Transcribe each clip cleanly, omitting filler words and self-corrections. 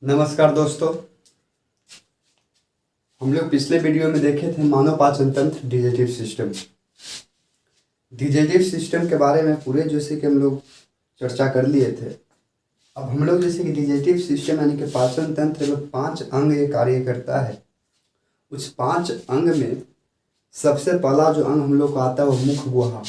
नमस्कार दोस्तों। हम लोग पिछले वीडियो में देखे थे मानव पाचन तंत्र डिजेटिव सिस्टम। डिजेटिव सिस्टम के बारे में पूरे जैसे कि हम लोग चर्चा कर लिए थे। अब हम लोग जैसे कि डिजेटिव सिस्टम यानी कि पाचन तंत्र में 5 अंग ये कार्य करता है। उस 5 अंग में सबसे पहला जो अंग हम लोग को आता है वो मुख गुहा,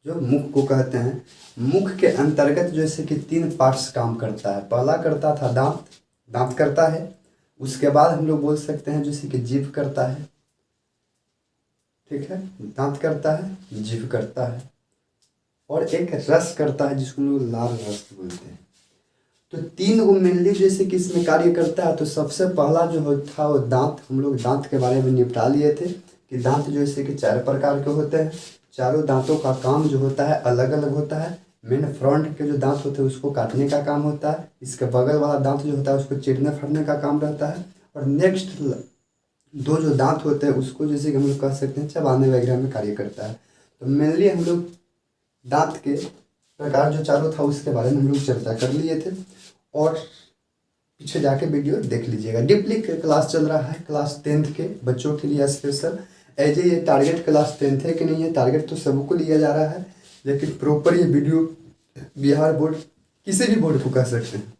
जो मुख को कहते हैं। मुख के अंतर्गत जैसे कि 3 पार्ट्स काम करता है। पहला करता था दांत, दांत करता है। उसके बाद हम लोग बोल सकते हैं जैसे कि जीभ करता है, ठीक है, दांत करता है, जीभ करता है, और एक रस करता है जिसको हम लोग लार रस बोलते हैं। तो 3 वो मेनली जैसे कि इसमें कार्य करता है। तो सबसे पहला जो था वो दांत। हम लोग दांत के बारे में निपटा लिए थे कि दांत जैसे कि 4 प्रकार के होते हैं। चारों दांतों का काम जो होता है अलग अलग होता है। मेन फ्रंट के जो दांत होते हैं उसको काटने का काम होता है। इसके बगल वाला दांत जो होता है उसको चीरने फाड़ने का काम रहता है। और नेक्स्ट 2 जो दांत होते हैं उसको जैसे कि हम लोग कह सकते हैं चबाने वगैरह में कार्य करता है। तो मेनली हम लोग दांत के प्रकार जो चारों था उसके बारे में हम लोग चर्चा कर लिए थे, और पीछे जाके वीडियो देख लीजिएगा। डीपली क्लास चल रहा है, क्लास 10th के बच्चों के लिए स्पेशल। एज ये टारगेट क्लास 10th है कि नहीं है, टारगेट तो सबको लिया जा रहा है, लेकिन प्रॉपर ये वीडियो बिहार बोर्ड, किसी भी बोर्ड को कह सकते हैं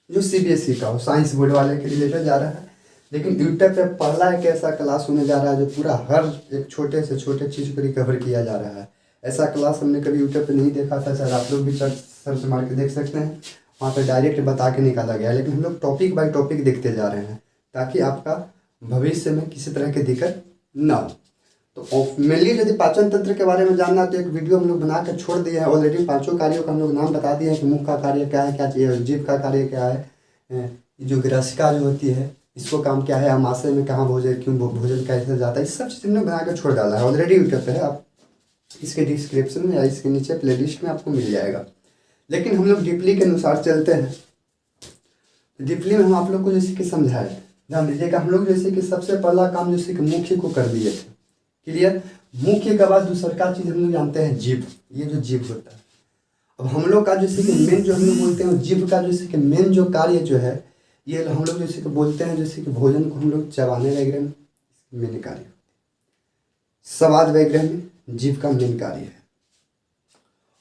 जो CBSE का हो, साइंस बोर्ड वाले के रिलेटेड जा रहा है। लेकिन यूट्यूब पे पहला एक ऐसा क्लास होने जा रहा है जो पूरा हर एक छोटे से छोटे चीज़ को रिकवर किया जा रहा है। ऐसा क्लास हमने कभी यूट्यूब पे नहीं देखा था। सर आप लोग भी सर्च मार के देख सकते हैं, वहाँ पे डायरेक्ट बता के निकाला गया है। लेकिन हम लोग टॉपिक बाय टॉपिक देखते जा रहे हैं ताकि आपका भविष्य में किसी तरह की दिक्कत ना हो। तो मेनली यदि पाचन तंत्र के बारे में जानना तो एक वीडियो हम लोग बना कर छोड़ दिए हैं ऑलरेडी। 5 कार्यों का हम लोग नाम बता दिए हैं कि मुख का कार्य क्या है, क्या चाहिए, जीभ का कार्य क्या है, जो ग्रसिका जो होती है इसको काम क्या है, आमाशय में कहाँ भोजन, क्यों भोजन कैसे जाता है, इस सब चीज़ हमने बना कर छोड़ डाला है ऑलरेडी यूट्यूब पे है। आप इसके डिस्क्रिप्शन में या इसके नीचे प्लेलिस्ट में आपको मिल जाएगा। लेकिन हम लोग डीपली के अनुसार चलते हैं। डीपली में हम आप लोग को जैसे कि समझाए, ध्यान दीजिएगा। हम लोग जैसे कि सबसे पहला काम जैसे कि मुख्य को कर दिए थे, क्लियर। मुख्य के बाद दूसरा चीज़ हम लोग जानते हैं जीभ। ये जो जीभ होता है, अब हम लोग का जैसे कि मेन जो हम लोग बोलते हैं जीभ का जैसे कि मेन जो कार्य जो है, ये हम लोग जैसे कि बोलते हैं जैसे कि भोजन को हम लोग चबाने वगैरह में मेन कार्य, स्वाद वगैरह में जीभ का मेन कार्य है।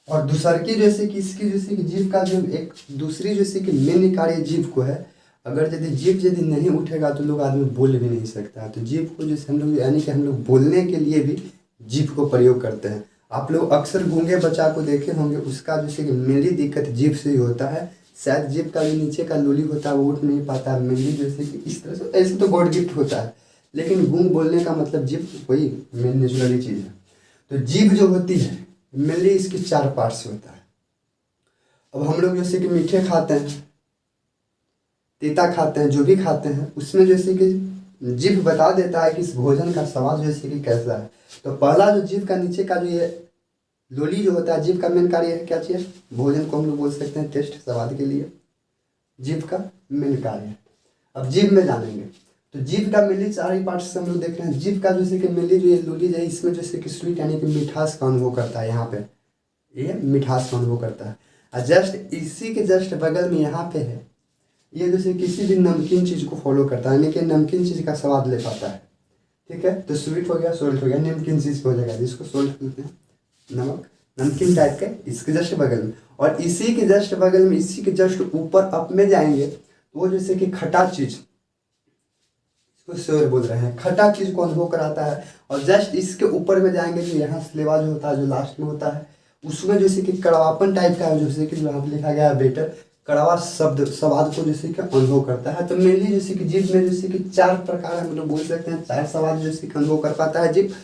और दूसर की जैसे कि इसकी जैसे कि जीभ का जो एक दूसरी जैसे कि मेन कार्य जीभ को है। अगर यदि जीभ यदि नहीं उठेगा तो लोग आदमी बोल भी नहीं सकता। तो जीभ को जैसे हम लोग यानी कि हम लोग बोलने के लिए भी जीभ को प्रयोग करते हैं। आप लोग अक्सर गूंगे बच्चा को देखे होंगे, उसका जैसे कि मेनली दिक्कत जीभ से ही होता है। शायद जीभ का जो नीचे का लोली होता है वो उठ नहीं पाता है मेनली जैसे कि इस तरह से। ऐसे तो गॉड गिफ्ट होता है, लेकिन गूंग बोलने का मतलब जीभ वही मेन नेचुरली चीज़ है। तो जीभ जो होती है मेनली इसकी 4 पार्ट्स होता है। अब हम लोग जैसे कि मीठे खाते हैं, तीता खाते हैं, जो भी खाते हैं उसमें जैसे कि जीभ बता देता है कि इस भोजन का स्वाद जैसे कि कैसा है। तो पहला जो जीभ का नीचे का जो ये लोली जो होता है, जीभ का मेन कार्य है क्या चीज़, भोजन को हम लोग बोल सकते हैं टेस्ट, स्वाद के लिए जीभ का मेन कार्य है। अब जीभ में जानेंगे तो जीभ का मेनली 4 ही पार्ट से हम लोग देख रहे हैं। जीभ का जैसे कि मेनली जो ये लोली है इसमें जैसे कि स्वीट यानी कि मिठास का अनुभव करता है। यहाँ पे ये मिठास का अनुभव करता है। और जस्ट इसी के जस्ट बगल में यहाँ पे है ये जैसे किसी भी नमकीन चीज़ को फॉलो करता है, यानी कि नमकीन चीज़ का स्वाद ले पाता है, ठीक है। तो स्वीट हो गया, सोल्ट हो गया, नमकीन चीज़ हो जाएगा जिसको सोल्ट कहते हैं, नमक नमकीन टाइप का इसके जस्ट बगल में। और इसी के जस्ट बगल में, इसी के जस्ट ऊपर अप में जाएंगे तो वो जैसे कि खट्टा चीज़, इसको स्योर बोल रहे हैं, खट्टा चीज़ को अनुभव कराता है। और जस्ट इसके ऊपर में जाएंगे तो यहाँ स्लेवा जो होता है, जो लास्ट में होता है, उसमें जैसे कि कड़वापन टाइप का है, जैसे कि यहाँ पे लिखा गया है बेटर, कड़वा शब्द स्वाद को जैसे कि अनुभव करता है। तो मेनली जैसे कि जीभ में जैसे कि 4 प्रकार हम लोग बोल सकते हैं, 4 स्वाद जैसे कि अनुभव कर पाता है जीभ।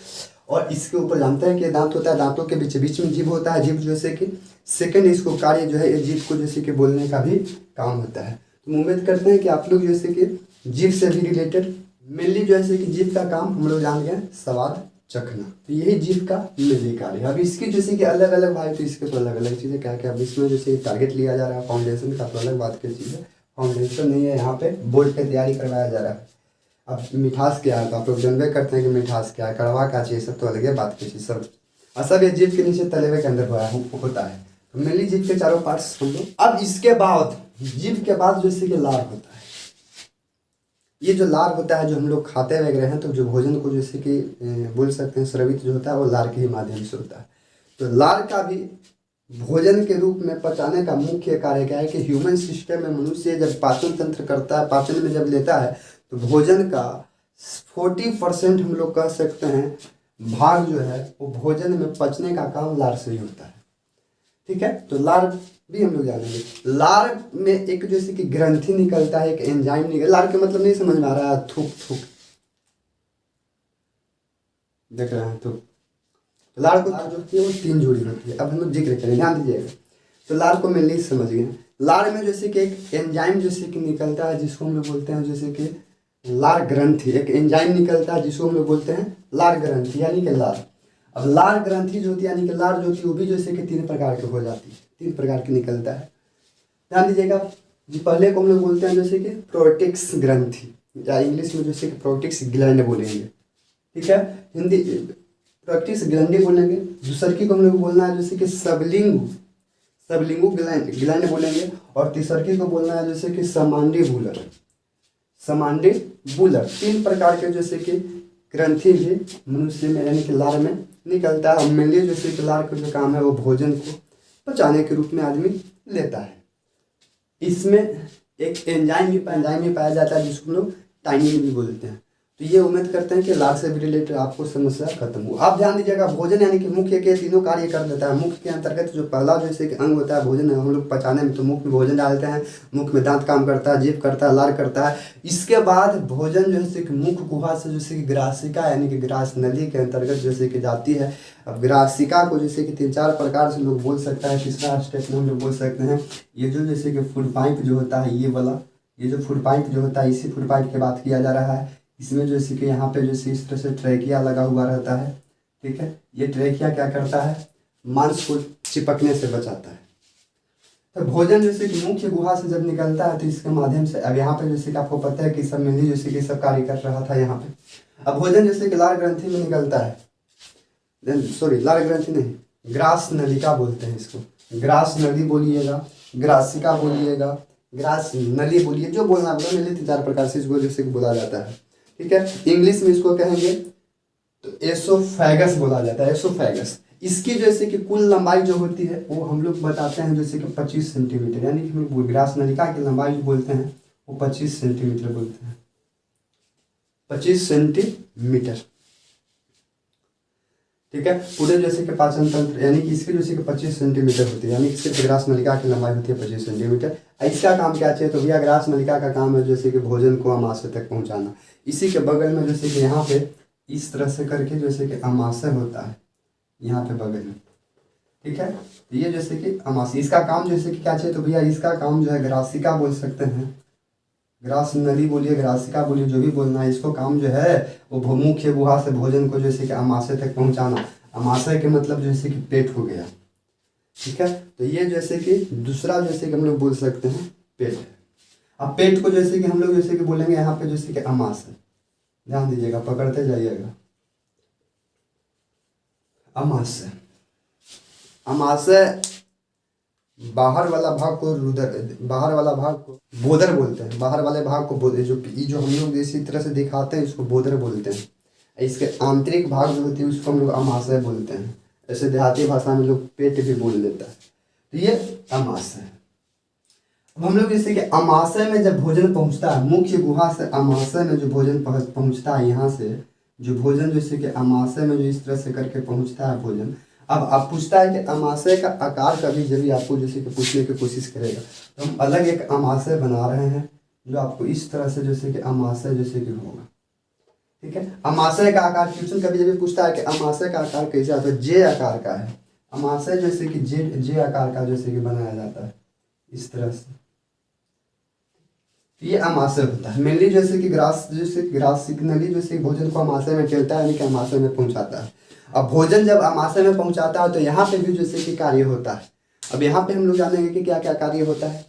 और इसके ऊपर जानते हैं कि दांत होता है, दांतों के बीच बीच में जीभ होता है। जीभ जैसे कि सेकंड इसको कार्य जो है, ये जीभ को जैसे कि बोलने का भी काम होता है। तो उम्मीद करते हैं कि आप लोग जैसे कि जीभ से भी रिलेटेड मेनली जैसे कि जीभ का काम हम लोग जान गए, स्वाद चखना। तो यही जीभ का मेनली कार्य है। अब इसकी जैसे कि अलग अलग भाई, तो इसके तो अलग अलग चीज़ें क्या क्या। अब इसमें जैसे टारगेट लिया जा रहा है फाउंडेशन का, तो अलग बात की चीज़ है। फाउंडेशन नहीं है, यहाँ पे बोर्ड पे तैयारी करवाया जा रहा है। अब मिठास क्या है तो आप लोग जानबे करते हैं कि मिठास क्या है, कड़वा क्या चाहिए, सब तो अलग बात की चीज़ सब। और सब ये जीभ के नीचे तलेवे के अंदर होता है। तो मेनली जीभ के चारों पार्ट्स हम लोग। अब इसके बाद जीभ के बाद जैसे कि लार होता है। ये जो लार होता है जो हम लोग खाते वगैरह हैं, तो जो भोजन को जैसे कि बोल सकते हैं स्रवित जो होता है वो लार के ही माध्यम से होता है। तो लार का भी भोजन के रूप में पचाने का मुख्य कार्य क्या है कि ह्यूमन सिस्टम में मनुष्य जब पाचन तंत्र करता है, पाचन में जब लेता है, तो भोजन का 40% हम लोग कह सकते हैं भाग जो है वो भोजन में पचने का काम लार से ही होता है। ठीक है, तो लार भी हम लोग जानेंगे। लार में एक जैसे कि ग्रंथि निकलता है, एक एंजाइम निकल, लार के मतलब नहीं समझ में आ रहा है, थूक थूक देख रहे हैं। तो लार को जो होती है वो 3 जोड़ी होती है। अब हम लोग जिक्र करें, ध्यान दीजिएगा। तो लार को मेनली समझ गए। लार में जैसे कि एक एंजाइम जैसे कि निकलता है जिसको हम लोग बोलते हैं जैसे कि लार ग्रंथि। एक एंजाइम निकलता है जिसको हम लोग बोलते हैं लार ग्रंथि यानी कि लार। अब लार ग्रंथि जो होती है यानी कि लार जो होती है वो भी जैसे कि 3 प्रकार की हो जाती है, 3 प्रकार की निकलता है। ध्यान दीजिएगा जी। पहले को हम लोग बोलते हैं जैसे कि प्रोटेक्स ग्रंथि, या इंग्लिश में जैसे कि प्रोटेक्स ग्लैंड बोलेंगे। ठीक है, हिंदी प्रोटेक्स ग्लैंड बोलेंगे। दूसरकी को हम लोग बोलना है जैसे कि सबलिंगु ग्लैंड बोलेंगे। और तीसरकी को बोलना है जैसे कि समांडिबुलर 3 प्रकार के जैसे कि ग्रंथि भी मनुष्य में यानी कि लार में निकलता है। मेनली जैसे कि लार का जो काम है वो भोजन को पचाने के रूप में आदमी लेता है। इसमें एक एंजाइम भी पाया जाता है जिसको हम लोग टाइनिन भी बोलते हैं। तो ये उम्मीद करते हैं कि लार से भी रिलेटेड आपको समस्या खत्म हो। आप ध्यान दीजिएगा, भोजन यानी कि मुख्य के 3 कार्य कर देता है। मुख्य के अंतर्गत जो पहला जैसे कि अंग होता है भोजन, हम लोग पचाने में तो मुख में भोजन डालते हैं, मुख में दांत काम करता है, जीभ करता है, लार करता है। इसके बाद भोजन जो है कि मुख गुहा से जैसे कि ग्रासिका यानी कि ग्रास नली के अंतर्गत जैसे कि जाती है। अब ग्रासिका को जैसे कि 3-4 प्रकार से लोग बोल सकता है। तीसरा स्टेप में हम लोग बोल सकते हैं ये जो जैसे कि फूड पाइप जो होता है, ये वाला ये जो फूड पाइप जो होता है, इसी फूड पाइप की बात किया जा रहा है। इसमें जैसे कि यहाँ पे जैसे इस तरह से ट्रैकिया लगा हुआ रहता है। ठीक है, ये ट्रैकिया क्या करता है, मांस को चिपकने से बचाता है। तो भोजन जैसे कि मुख्य गुहा से जब निकलता है तो इसके माध्यम से, अब यहाँ पे जैसे कि आपको पता है कि सब मेनली जैसे कि सब कार्य कर रहा था यहाँ पे। अब भोजन जैसे कि लार ग्रंथि में निकलता है, सॉरी लार ग्रंथि नहीं, ग्रास नलिका बोलते हैं इसको। ग्रास नली बोलिएगा, ग्रासिका बोलिएगा, ग्रास नली बोलिए, जो बोलना होगा। मेनली 3-4 प्रकार से इसको जैसे कि बोला जाता है। ठीक है, इंग्लिश में इसको कहेंगे तो एसोफेगस बोला जाता है, एसोफेगस। इसकी जैसे कि कुल लंबाई जो होती है वो हम लोग बताते हैं जैसे कि 25 सेंटीमीटर, यानी कि हम लोग ग्रास नलिका की लंबाई जो बोलते हैं वो 25 सेंटीमीटर बोलते हैं, 25 सेंटीमीटर। ठीक है, पूरे जैसे कि पाचन तंत्र यानी कि इसकी जैसे कि 25 सेंटीमीटर होती है, यानी कि सिर्फ ग्रास नलिका की लंबाई होती है 25 सेंटीमीटर। इसका काम क्या चाहिए, तो भैया ग्रास नलिका का काम है जैसे कि भोजन को अमाशय तक पहुंचाना। इसी के बगल में जैसे कि यहाँ पे इस तरह से करके जैसे कि अमाशय होता है यहाँ पे बगल में। ठीक है, तो ये जैसे कि अमाशय, इसका काम जैसे कि क्या चाहिए, तो भैया इसका काम जो है ग्रासिका बोल सकते हैं, ग्रास नली बोलिए, ग्रासिका बोलिए, जो भी बोलना है। इसको काम जो है वो मुख्य गुहा से भोजन को जैसे कि अमाशय तक पहुंचाना। अमाशय के मतलब जैसे कि पेट हो गया। ठीक है, तो ये जैसे कि दूसरा जैसे कि हम लोग बोल सकते हैं पेट। अब पेट को जैसे कि हम लोग जैसे कि बोलेंगे यहाँ पे जैसे कि अमाशय। ध्यान दीजिएगा, पकड़ते जाइएगा। अमाशय, अमाशय बाहर वाला भाग को रुदर, बाहर वाला भाग को बोदर बोलते हैं। बाहर वाले भाग को बोदर, जो हम लोग इसी तरह से दिखाते हैं इसको बोदर बोलते हैं। इसके आंतरिक भाग जो होती है उसको हम लोग अमाशय बोलते हैं। ऐसे देहाती भाषा में लोग पेट भी बोल देता है। तो ये अमाशय। अब हम लोग जैसे कि अमाशय में जब भोजन पहुंचता है, मुख्य गुहा से अमाशय में जो भोजन पहुंचता है, यहाँ से जो भोजन जैसे कि अमाशय में जो इस तरह से करके पहुंचता है भोजन। अब आप पूछता है कि अमाशय का आकार कभी जब भी आपको जैसे कि पूछने की कोशिश करेगा, तो हम अलग एक अमाशय बना रहे हैं जो आपको इस तरह से जैसे कि अमाशय जैसे कि होगा। ठीक है, अमाशय का आकार क्वेश्चन कभी जब भी पूछता है कि अमाशय का आकार कैसे आता है, जे आकार का है। अमाशय जैसे कि जे आकार का जैसे कि बनाया जाता है इस तरह से। ये अमाशय होता है मेनली जैसे कि ग्रास सिग्नली जैसे भोजन को अमाशय में टेलता है, यानी कि अमाशय में पहुंचाता है। अब भोजन जब अमाशय में पहुंचाता है तो यहाँ पे भी जैसे कि कार्य होता है। अब यहाँ पे हम लोग जानेंगे कि क्या क्या कार्य होता है।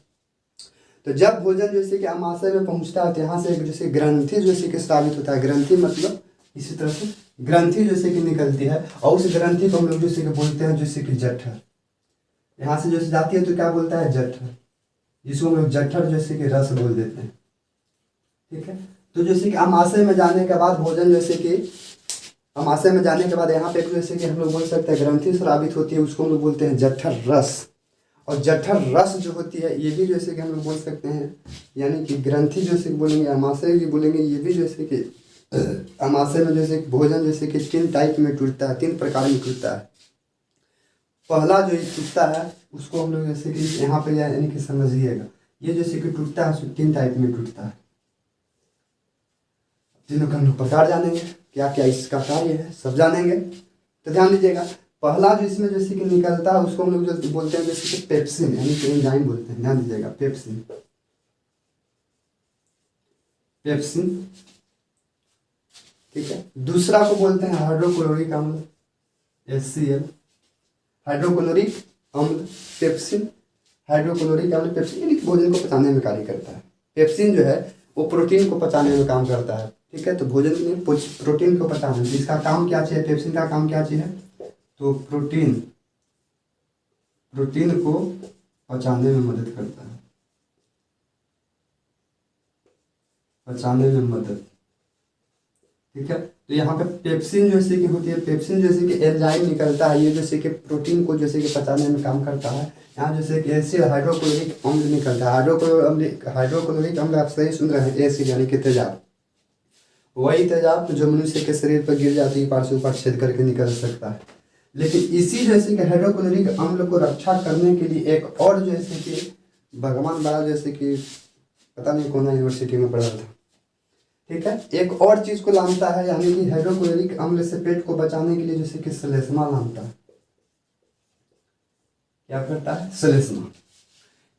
तो जब भोजन जैसे कि अमाशय में पहुंचता है तो यहाँ से एक जैसे ग्रंथि जैसे कि स्रावित होता है। ग्रंथि मतलब इसी तरह से ग्रंथि जैसे कि निकलती है, और उस ग्रंथि को हम लोग जैसे कि बोलते हैं जैसे कि जठर। यहाँ से जैसे जाती है तो क्या बोलता है, जठर, जिसको हम लोग जठर जैसे कि रस बोल देते हैं। ठीक है, तो जैसे कि अमाशय में जाने के बाद भोजन, जैसे कि अमाशय में जाने के बाद यहाँ पे जैसे कि हम लोग बोल सकते हैं ग्रंथि स्रावित होती है, उसको हम लोग बोलते हैं जठर रस। और जठर रस जो होती है ये भी जैसे कि हम लोग बोल सकते हैं, यानी कि ग्रंथि जैसे कि बोलेंगे, अमाशय भी बोलेंगे, ये भी जैसे कि अमाशय में जैसे भोजन जैसे कि 3 टाइप में टूटता है, 3 प्रकार में टूटता है। पहला जो टूटता है उसको हम लोग जैसे कि यहाँ पे यानी कि समझिएगा, ये जैसे कि टूटता है 3 टाइप में टूटता है। तीनों का हम लोग प्रकार जानेंगे, क्या क्या इसका कार्य है सब जानेंगे। तो ध्यान दीजिएगा, पहला जो इसमें जैसे कि निकलता है उसको हम लोग जो बोलते हैं जैसे कि पेप्सिन, यानी कि एंजाइम बोलते हैं। ध्यान दीजिएगा, पेप्सिन, पेप्सिन। ठीक है, दूसरा को बोलते हैं हाइड्रोक्लोरिक अम्ल, HCl, हाइड्रोक्लोरिक अम्ल, पेप्सिन, हाइड्रोक्लोरिक अम्ल, पेप्सिन, यानी कि भोजन को पचाने में कार्य करता है। पेप्सिन जो है वो प्रोटीन को पचाने में काम करता है। ठीक है, तो भोजन में प्रोटीन को पचाने में, इसका काम क्या चाहिए, पेप्सिन का काम क्या चाहिए, तो प्रोटीन को पचाने में मदद करता है, पचाने में मदद। ठीक है, तो यहाँ पे पेप्सिन जैसे कि होती है, पेप्सिन जैसे कि एंजाइम निकलता है, ये जैसे कि प्रोटीन को जैसे कि पचाने में काम करता है। यहाँ जैसे कि एसिड हाइड्रोक्लोरिक अम्ल निकलता है, हाइड्रोक्लोरिक अम्ल आप सही सुन रहे हैं, एसिड यानी कि तेजाब, वही तेजाब जो मनुष्य के शरीर पर गिर जाती है, पार से ऊपर छेद करके निकल सकता है। लेकिन इसी जैसे कि हाइड्रोक्लोरिक अम्ल को रक्षा करने के लिए एक और जैसे कि भगवान बड़ा जैसे कि पता नहीं कौन यूनिवर्सिटी में पढ़ा था। ठीक है, एक और चीज को लानता है, यानी कि हाइड्रोक्लोरिक अम्ल से पेट को बचाने के लिए जैसे कि सलेस्मा लानता है। क्या करता है, सलेस्मा,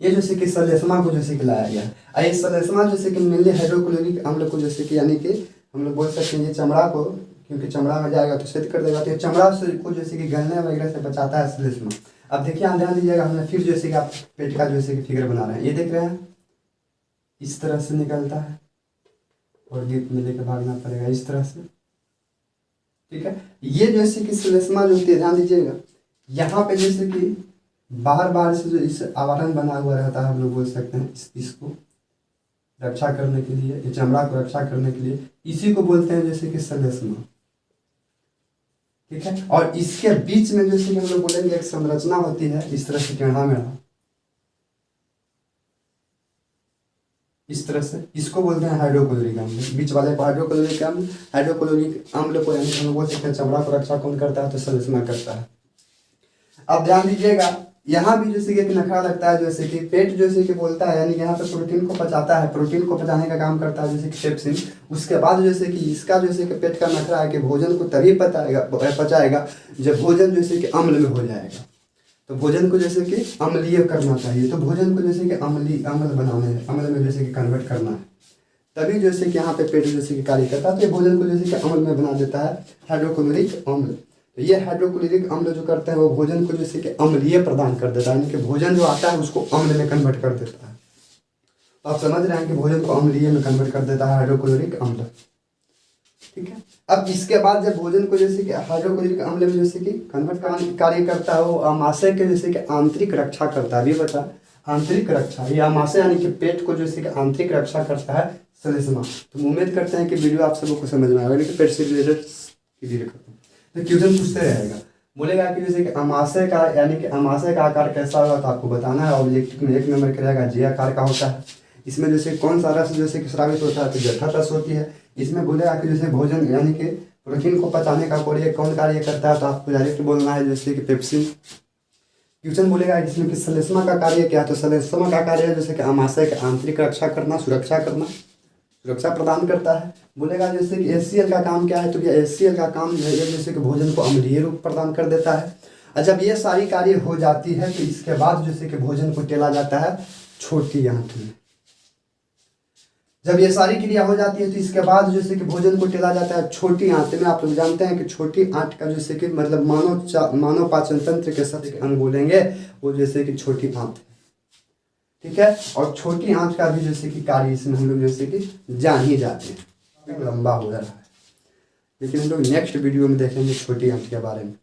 ये जैसे कि सलेस्मा को जैसे कि लाया गया है। ये सलेस्मा जैसे कि मेनली हाइड्रोक्लोरिक अम्ल को जैसे कि यानी कि हम लोग बोल सकते हैं ये चमड़ा को, क्योंकि चमड़ा में जाएगा तो छेद कर देगा, तो ये चमड़ा से को जैसे कि गलने वगैरह से बचाता है सलेस्मा। अब देखिए ध्यान दीजिएगा, हमने फिर जैसे कि आप पेट का जैसे कि फिगर बना रहे हैं, ये देख रहे हैं, इस तरह से निकलता है और डीप में लेकर भागना पड़ेगा इस तरह से। ठीक है, ये जैसे कि सलेस्मा जो होती है, ध्यान दीजिएगा, यहाँ पे जैसे कि बाहर से जो इस आवरण बना हुआ रहता है, हम लोग बोल सकते हैं इसको रक्षा करने के लिए, ये चमड़ा को रक्षा करने के लिए, इसी को बोलते हैं जैसे कि सलेस्मा। ठीक है, और इसके बीच में जैसे कि हम लोग बोलेंगे एक संरचना होती है इस तरह से टेढ़ा मेढ़ा, इस तरह से, इसको बोलते हैं हाइड्रोक्लोरिक अम्ल। बीच वाले को हाइड्रोक्लोरिक अम्ल, हाइड्रोक्लोरिक अम्ल को यानी हम बोल सकते हैं चमड़ा को रक्षा कौन करता है, तो सलेस्मा करता है। अब ध्यान दीजिएगा, यहाँ भी जैसे कि एक नखरा लगता है, जैसे कि पेट जैसे कि बोलता है, यानी कि यहाँ पे प्रोटीन को पचाता है, प्रोटीन को पचाने का काम करता है जैसे कि पेप्सिन। उसके बाद जैसे कि इसका जैसे कि पेट का नखरा है कि भोजन को तभी पचाएगा जब भोजन जैसे कि अम्ल में हो जाएगा। तो भोजन को जैसे कि अम्लीय करना चाहिए, तो भोजन को जैसे कि अम्ल बनाना है, अम्ल में जैसे कि कन्वर्ट करना है, तभी जैसे कि यहाँ पे पेट जैसे कि कार्य करता है। तो ये भोजन को जैसे कि अम्ल में बना देता है हाइड्रोक्लोरिक अम्ल। तो ये हाइड्रोक्लोरिक अम्ल जो करता है वो भोजन को जैसे कि अम्लीय प्रदान कर देता है, यानी कि भोजन जो आता है उसको अम्ल में कन्वर्ट कर देता है। तो आप समझ रहे हैं कि भोजन को अम्लीय में कन्वर्ट कर देता है हाइड्रोक्लोरिक अम्ल। ठीक है, अब इसके बाद जब भोजन को जैसे कि हाइड्रोक्लोरिक अम्ल में जैसे कि कन्वर्ट कार्य करता है, वो अमाशय के जैसे कि आंतरिक रक्षा करता है। अभी बता, आंतरिक रक्षा, ये अमाशय यानी कि पेट को जैसे कि आंतरिक रक्षा करता है सलेस्मा। तो उम्मीद करते हैं कि वीडियो आप सबको समझ में आएगा, लेकिन पेट से रिलेटेड क्लियर करते हैं। तो क्वेश्चन पूछते रहेगा, बोलेगा कि जैसे कि अमाशय का यानी कि अमाशय का आकार कैसा होगा, तो आपको बताना है। ऑब्जेक्टिव में 1 नंबर का रहेगा, जे आकार का होता है। इसमें जैसे कौन सा रस जैसे कि स्रावित होता है, तो जठर रस होती है। इसमें बोलेगा कि जैसे भोजन यानी कि प्रोटीन को पचाने का कौन कार्य करता है, तो आपको डायरेक्ट बोलना है जैसे कि पेप्सिन। क्वेश्चन बोलेगा इसमें कि सलेस्मा का कार्य क्या है, तो सलेस्मा का कार्य है जैसे कि अमाशय की आंतरिक रक्षा करना, सुरक्षा करना, सुरक्षा प्रदान करता है। बोलेगा जैसे कि HCl का काम क्या है, तो ये HCl का काम जो है जैसे कि भोजन को अम्लीय रूप प्रदान कर देता है। और जब ये सारी कार्य हो जाती है तो इसके बाद जैसे कि भोजन को टेला जाता है छोटी आंत में। जब ये सारी क्रिया हो जाती है तो इसके बाद जैसे कि भोजन को टेला जाता है छोटी आंत में। आप लोग जानते हैं कि छोटी आंत का जैसे कि मतलब मानव पाचन तंत्र के सबसे अंग बोलेंगे वो जैसे कि छोटी आंत है। ठीक है, और छोटी आंत का भी जैसे कि कार्य इसमें हम लोग जैसे कि जान ही जाते हैं। लंबा हो रहा है, लेकिन हम लोग नेक्स्ट वीडियो में देखेंगे छोटी आंत के बारे में।